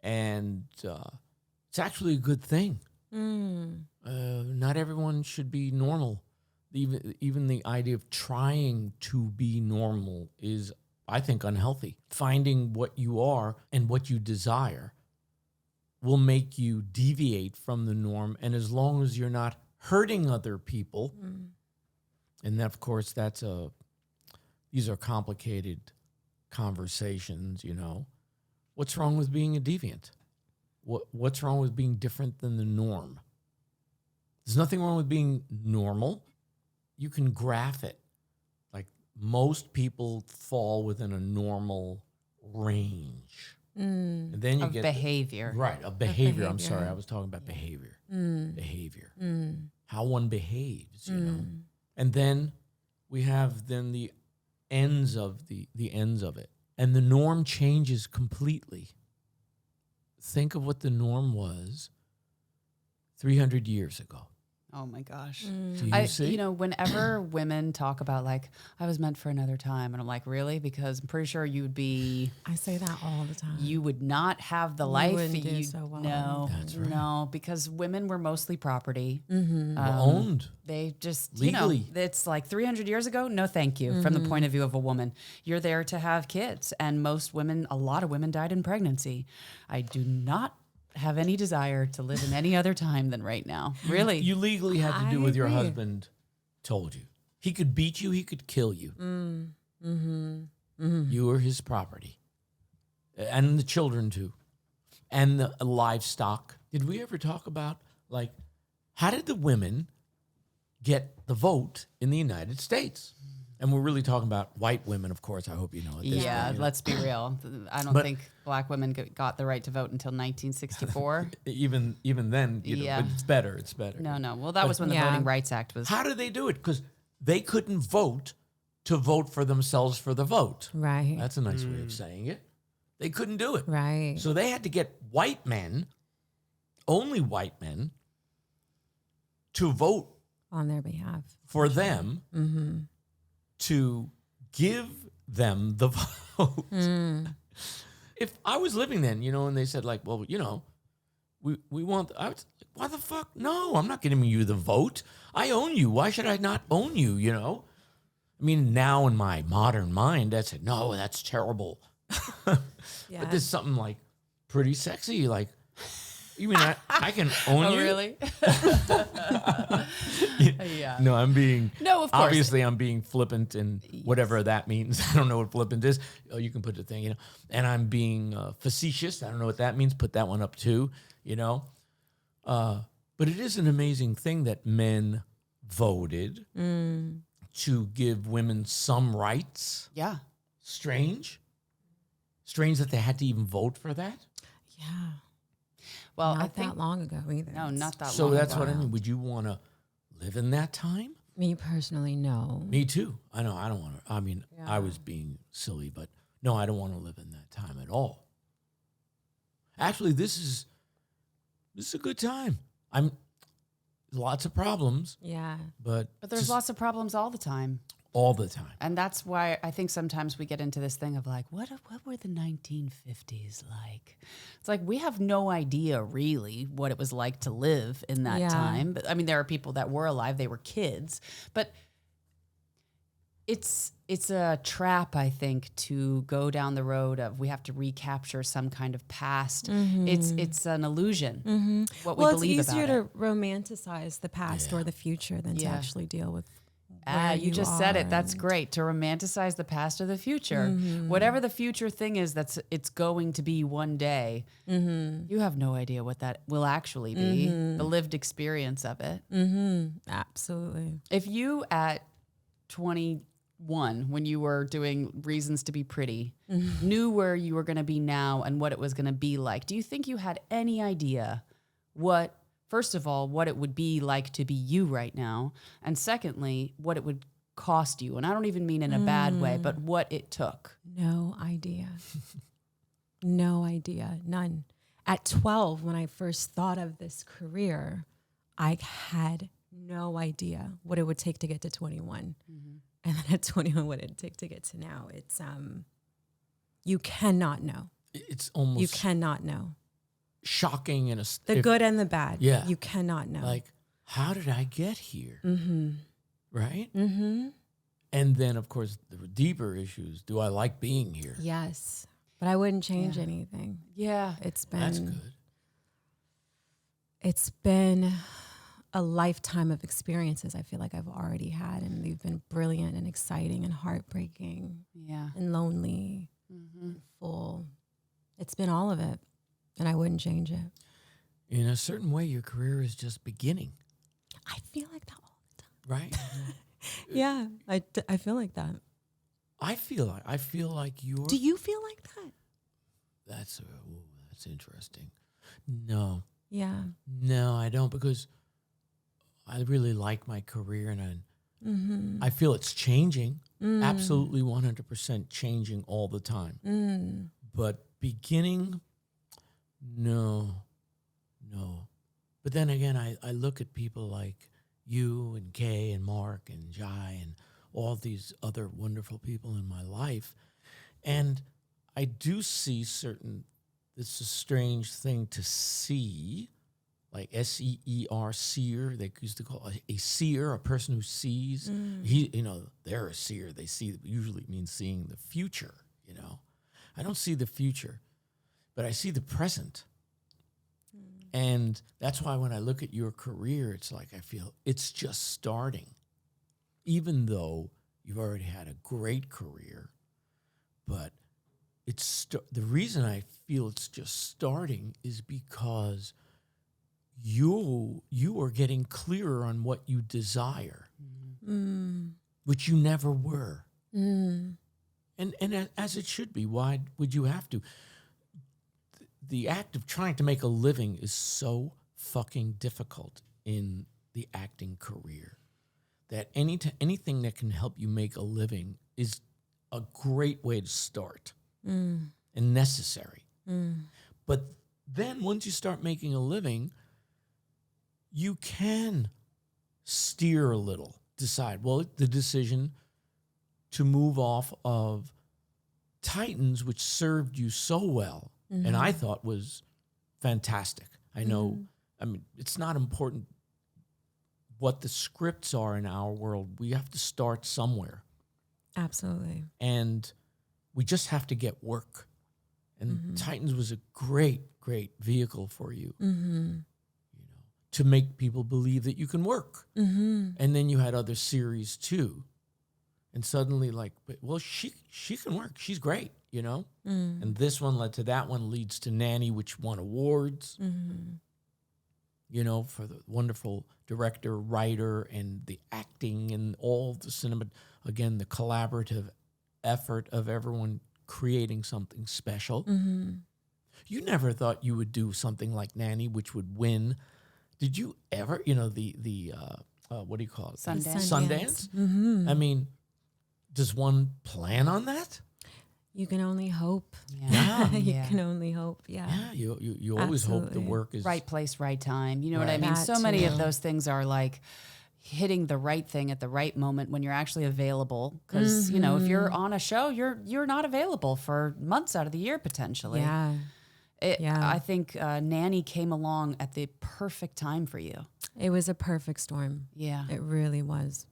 and it's actually a good thing. Not everyone should be normal. Even the idea of trying to be normal is, I think, unhealthy. Finding what you are and what you desire will make you deviate from the norm, and as long as you're not hurting other people, and of course these are complicated conversations, What's wrong with being a deviant? What's wrong with being different than the norm? There's nothing wrong with being normal. You can graph it. Like, most people fall within a normal range. And then you Of get behavior. right, of behavior. I'm behavior. sorry, I was talking about behavior. Behavior. How one behaves, And then we have the ends of the ends of it. And the norm changes completely. Think of what the norm was 300 years ago. Oh my gosh. Do you see? Whenever women talk about like, I was meant for another time, and I'm like, really? Because I'm pretty sure you I say that all the time. would not have the life wouldn't that do you so well. No, That's right. no, because women were mostly property. Owned. They just, Legally. it's like 300 years ago. No, thank you. From the point of view of a woman, you're there to have kids. And a lot of women died in pregnancy. I do not have any desire to live in any other time than right now. Really. You legally had to do I what your agree. husband told you. He could beat you. He could kill you. You were his property. And the children, too. And the livestock. Did we ever talk about, like, how did the women get the vote in the United States? And we're really talking about white women, of course. I hope you know it. Yeah, let's be real. I don't think black women got the right to vote until 1964. Even then, Yeah. but it's better. It's better. No. Well, that was when the Yeah. Voting Rights Act was. How did they do it? Because they couldn't vote to vote for themselves for the vote. Right. That's a nice way of saying it. They couldn't do it. Right. So they had to get white men, only white men, to vote On their behalf. for them to give them the vote. If I was living then, and they said, like, well, we want, I was, why the fuck? No, I'm not giving you the vote. I own you. Why should I not own you, I mean, now in my modern mind, I said, no, that's terrible. Yeah. But there's something like pretty sexy. Like, you mean I can own you? Really? Yeah. No, I'm being. No, of course. Obviously, I'm being flippant and whatever that means. I don't know what flippant is. Oh, you can put the thing, And I'm being facetious. I don't know what that means. Put that one up too, But it is an amazing thing that men voted to give women some rights. Yeah. Strange that they had to even vote for that. Yeah. Well, Not I think that long ago either. no, not that So long that's ago. what I mean. Would you want to live in that time? Me personally, no. Me too. I know. I don't want to. I mean, I was being silly, but no, I don't want to live in that time at all. Actually, this is a good time. Lots of problems, Yeah. but But there's just lots of problems all the time. all the time. And that's why I think sometimes we get into this thing of like, what were the 1950s like? It's like we have no idea really what it was like to live in that Yeah. time. But I mean, there are people that were alive, they were kids, but it's a trap, I think, to go down the road of we have to recapture some kind of past. It's an illusion. What we Well, it's believe easier about it. to romanticize the past or the future than to Yeah. actually deal with. You just said it. That's and- great, to romanticize the past or the future. Whatever the future thing is it's going to be one day, you have no idea what that will actually be, the lived experience of it. Absolutely. If you at 21, when you were doing Reasons to Be Pretty, knew where you were going to be now and what it was going to be like, do you think you had any idea first of all, what it would be like to be you right now, and secondly, what it would cost you? And I don't even mean in a bad way, but what it took. No idea. No idea. None. At 12, when I first thought of this career, I had no idea what it would take to get to 21. And then at 21, what it'd take to get to now. It's, you cannot know. It's almost You cannot know. shocking in The good and the bad. Yeah. You cannot know. Like, how did I get here? Mm-hmm. Right? Mm-hmm. And then, of course, the deeper issues. Do I like being here? Yes. But I wouldn't change anything. Yeah. It's That's been good. it's been a lifetime of experiences I feel like I've already had, and they've been brilliant and exciting and heartbreaking Yeah. and lonely and full. It's been all of it, and I wouldn't change it. In a certain way, your career is just beginning, I feel like that all the time. right? Yeah, I feel like that. I feel like you're. Do you feel like that? That's interesting. No, Yeah. I don't, because I really like my career, and I feel it's changing. Absolutely, 100% changing all the time. But beginning, no. But then again, I look at people like you and Kay and Mark and Jai and all these other wonderful people in my life, and I do see it's a strange thing to see, like S-E-E-R, seer. They used to call a seer, a person who sees. They're a seer. They see, usually means seeing the future, I don't see the future, but I see the present. And that's why when I look at your career, it's like I feel it's just starting. Even though you've already had a great career, but the reason I feel it's just starting is because you are getting clearer on what you desire, which you never were. And as it should be. Why would you have to? The act of trying to make a living is so fucking difficult in the acting career that anything that can help you make a living is a great way to start and necessary. But then once you start making a living, you can steer a little, decide, well, the decision to move off of Titans, which served you so well, and I thought was fantastic. I know, it's not important what the scripts are in our world. We have to start somewhere. Absolutely. And we just have to get work. And Titans was a great vehicle for you, you know, to make people believe that you can work. And then you had other series too. And suddenly well, she can work. She's great, you know? And this one led to that one, leads to Nanny, which won awards, you know, for the wonderful director, writer, and the acting and all the cinema. Again, the collaborative effort of everyone creating something special. You never thought you would do something like Nanny, which would win. Did you ever, you know, the what do you call it? Sundance. I mean, does one plan on that? You can only hope. Yeah. You can only hope. Yeah. Yeah, you always hope the Absolutely. work is Right place, right time. You know what I Right. mean? That So many of too. those things are like hitting the right thing at the right moment when you're actually available. Because, you know, if you're on a show, you're not available for months out of the year potentially. Yeah. I think Nanny came along at the perfect time for you. It was a perfect storm. Yeah. It really was.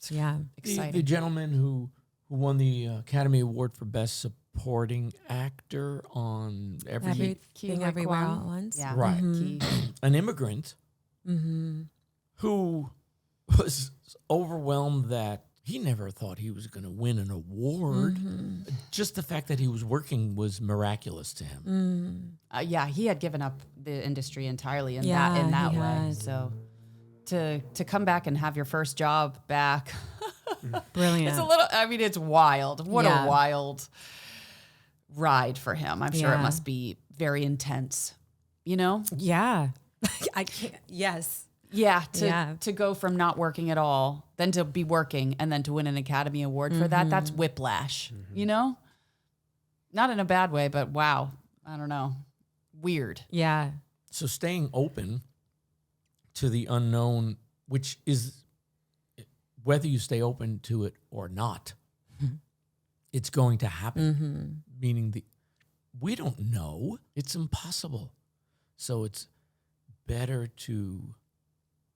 Yeah. Exciting. The gentleman who won the Academy Award for Best Supporting Actor on Everything Ki everywhere Kwang. all at once. Yeah. Right. Ki. an immigrant who was overwhelmed that he never thought he was going to win an award. Just the fact that he was working was miraculous to him. Yeah, he had given up the industry entirely in Yeah, that he way. had. So to come back and have your first job back, Brilliant. it's a little. I mean, it's wild. What Yeah. a wild ride for him. I'm sure it Yeah. must be very intense. You know? Yeah. I can't. Yes. Yeah. Yeah. To go from not working at all, then to be working, and then to win an Academy Award for that. That's whiplash. You know? Not in a bad way, but wow. I don't know. Weird. Yeah. So staying open to the unknown, which is whether you stay open to it or not, it's going to happen. Meaning we don't know. It's impossible. So it's better to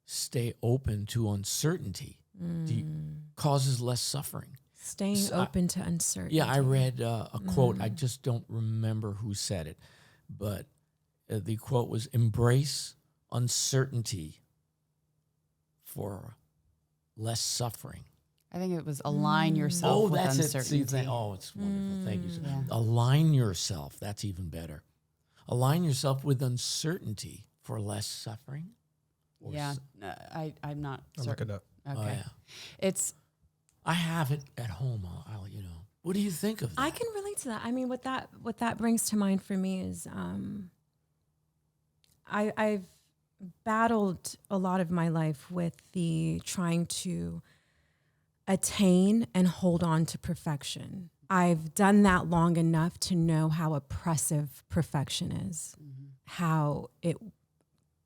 stay open to uncertainty. Causes less suffering. Staying So open to uncertainty. Yeah, I read a quote. I just don't remember who said it, but the quote was, "Embrace uncertainty for less suffering." I think it was align yourself with that's uncertainty. it. See, it's wonderful. Thank you. Align yourself. That's even better. Align yourself with uncertainty for less suffering. Or Yeah, I'm not I'll look certain. it up. Okay, Oh, yeah. it's I have it at home. I'll you know. What do you think of that? I can relate to that. I mean, what that brings to mind for me is I've battled a lot of my life with the trying to attain and hold on to perfection. I've done that long enough to know how oppressive perfection is, how it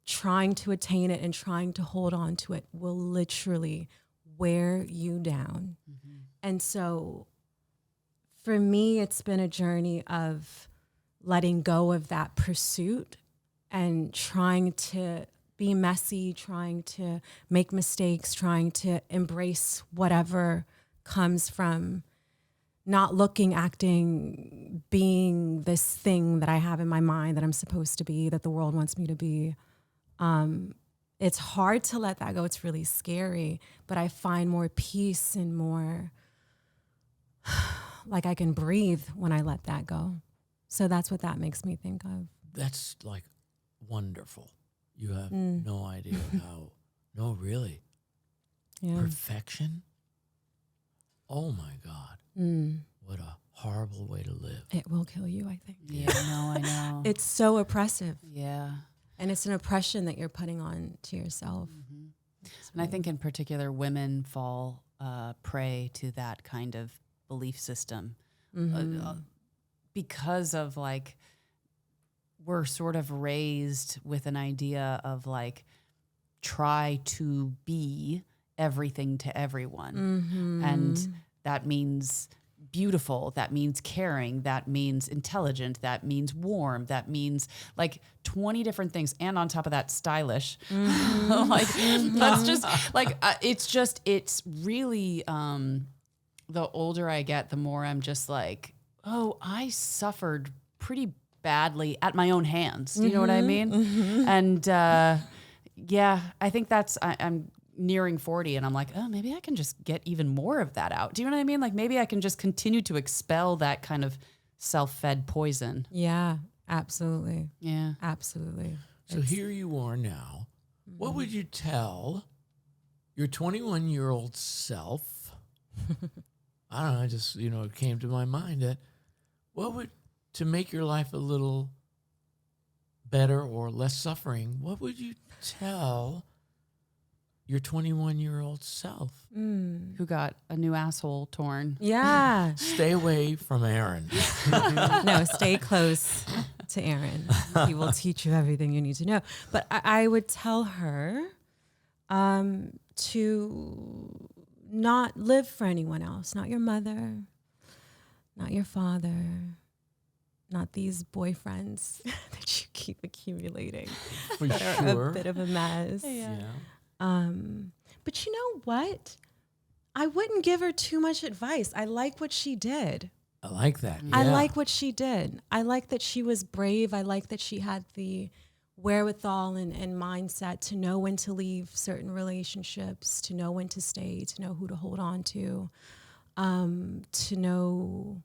trying to attain it and trying to hold on to it will literally wear you down. And so for me, it's been a journey of letting go of that pursuit and trying to be messy, trying to make mistakes, trying to embrace whatever comes from not looking, acting, being this thing that I have in my mind that I'm supposed to be, that the world wants me to be. It's hard to let that go. It's really scary, but I find more peace and more like I can breathe when I let that go. So that's what that makes me think of. That's like wonderful. You have no idea how. No, really. Yeah. Perfection? Oh my God. What a horrible way to live. It will kill you, I think. yeah, no, I know. It's so oppressive. Yeah. And it's an oppression that you're putting on to yourself. And I think in particular, women fall prey to that kind of belief system because of like, we're sort of raised with an idea of like, try to be everything to everyone. And that means beautiful, that means caring, that means intelligent, that means warm, that means like 20 different things. And on top of that, stylish. Like, that's just like, it's really, the older I get, the more I'm just like, oh, I suffered pretty badly at my own hands. Do you know what I mean? And yeah, I think I'm nearing 40 and I'm like, oh, maybe I can just get even more of that out. Do you know what I mean? Like maybe I can just continue to expel that kind of self-fed poison. Yeah, absolutely. Yeah. Absolutely. So here you are now. What would you tell your 21-year-old self? I don't know, just, it came to my mind that to make your life a little better or less suffering, what would you tell your 21-year-old self? Who got a new asshole torn. Yeah. Stay away from Aaron. No, stay close to Aaron. He will teach you everything you need to know. But I would tell her to not live for anyone else, not your mother, not your father, not these boyfriends that you keep accumulating. For that are sure. a bit of a mess. Yeah. But you know what? I wouldn't give her too much advice. I like what she did. I like that. I Yeah. like what she did. I like that she was brave. I like that she had the wherewithal and mindset to know when to leave certain relationships, to know when to stay, to know who to hold on to know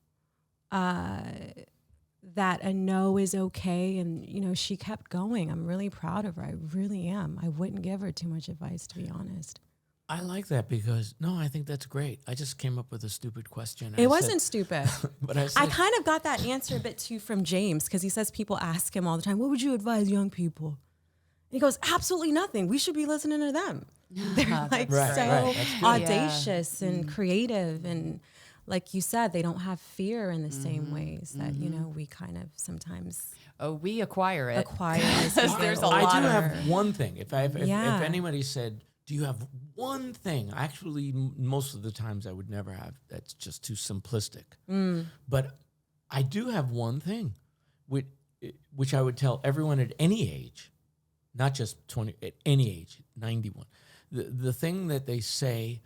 that a no is okay. And, she kept going. I'm really proud of her. I really am. I wouldn't give her too much advice, to be honest. I like that because, I think that's great. I just came up with a stupid question. It wasn't stupid. But I said, I kind of got that answer a bit too from James, because he says people ask him all the time, what would you advise young people? And he goes, absolutely nothing. We should be listening to them. They're like Right, so right. That's good. audacious and creative. And like you said, they don't have fear in the same ways that, we kind of sometimes Oh, we acquire it. acquire. as we There's get a lot I do older. have one thing. If Yeah. anybody said, do you have one thing? Actually, most of the times I would never have. That's just too simplistic. But I do have one thing, which I would tell everyone at any age, not just 20, at any age, 91. The thing that they say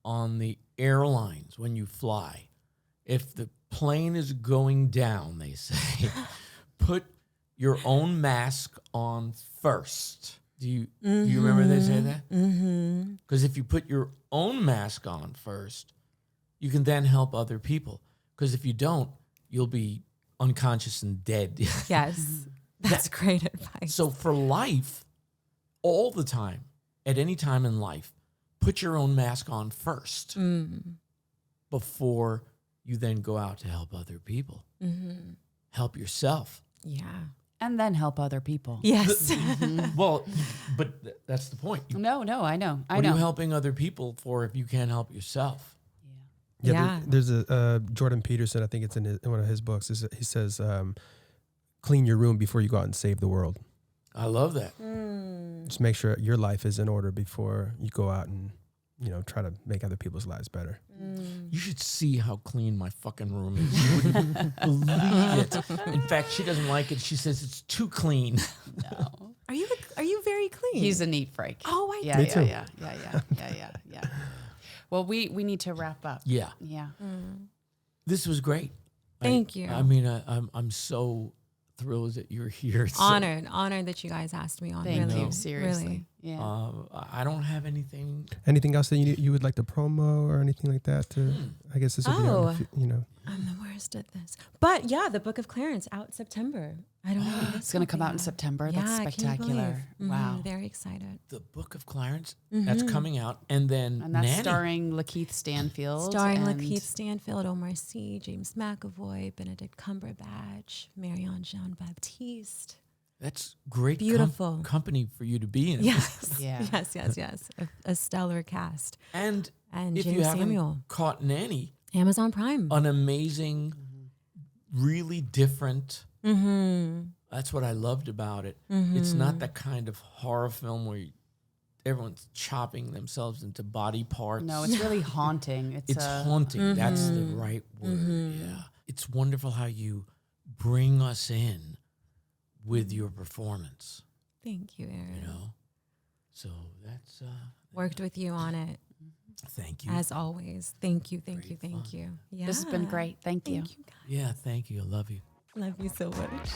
on the airlines when you fly, if the plane is going down, they say, put your own mask on first. Do you remember they say that? Because if you put your own mask on first, you can then help other people. Because if you don't, you'll be unconscious and dead. Yes, that's great advice. So for life, all the time, at any time in life, put your own mask on first before you then go out to help other people. Help yourself. Yeah. And then help other people. Yes. Well, but that's the point. No, I know. What are you helping other people for if you can't help yourself? Yeah. There's a Jordan Peterson, I think it's in one of his books. He says, clean your room before you go out and save the world. I love that. Just make sure your life is in order before you go out and, try to make other people's lives better. You should see how clean my fucking room is. You wouldn't believe it. In fact, she doesn't like it. She says it's too clean. No. Are you very clean? He's a neat freak. Oh, I yeah, Me yeah, too. yeah. Well, we need to wrap up. Yeah. Yeah. This was great. Thank you. I mean, I'm so thrilled that you're here. It's so- honored that you guys asked me on. Thank really, you. Seriously. Really. Yeah. I don't have anything. Anything else that you would like to promo or anything like that? I guess this would be on, I'm the worst at this. But yeah, the Book of Clarence out September. I don't know. When It's going to come out in September. Yeah, That's I can't spectacular. believe. Wow. Very excited. The Book of Clarence, that's coming out. And then And that's Nanny. starring Lakeith Stanfield. Starring and Lakeith Stanfield, Omar Sy, James McAvoy, Benedict Cumberbatch, Marianne Jean-Baptiste. That's great Beautiful. company for you to be in. Yes. Yeah. yes. A stellar cast. And if James you haven't Samuel. caught Nanny, Amazon Prime. an amazing, really different. That's what I loved about it. It's not that kind of horror film where everyone's chopping themselves into body parts. No, it's really haunting. It's haunting. That's the right word. Yeah. It's wonderful how you bring us in with your performance, Thank you, Aaron. So that's Worked with you on it, thank you. as always. Thank you. Great Thank you. fun. Yeah. This has been great. Thank you. Thank you, guys. Yeah, thank you. I love you. Love you so much.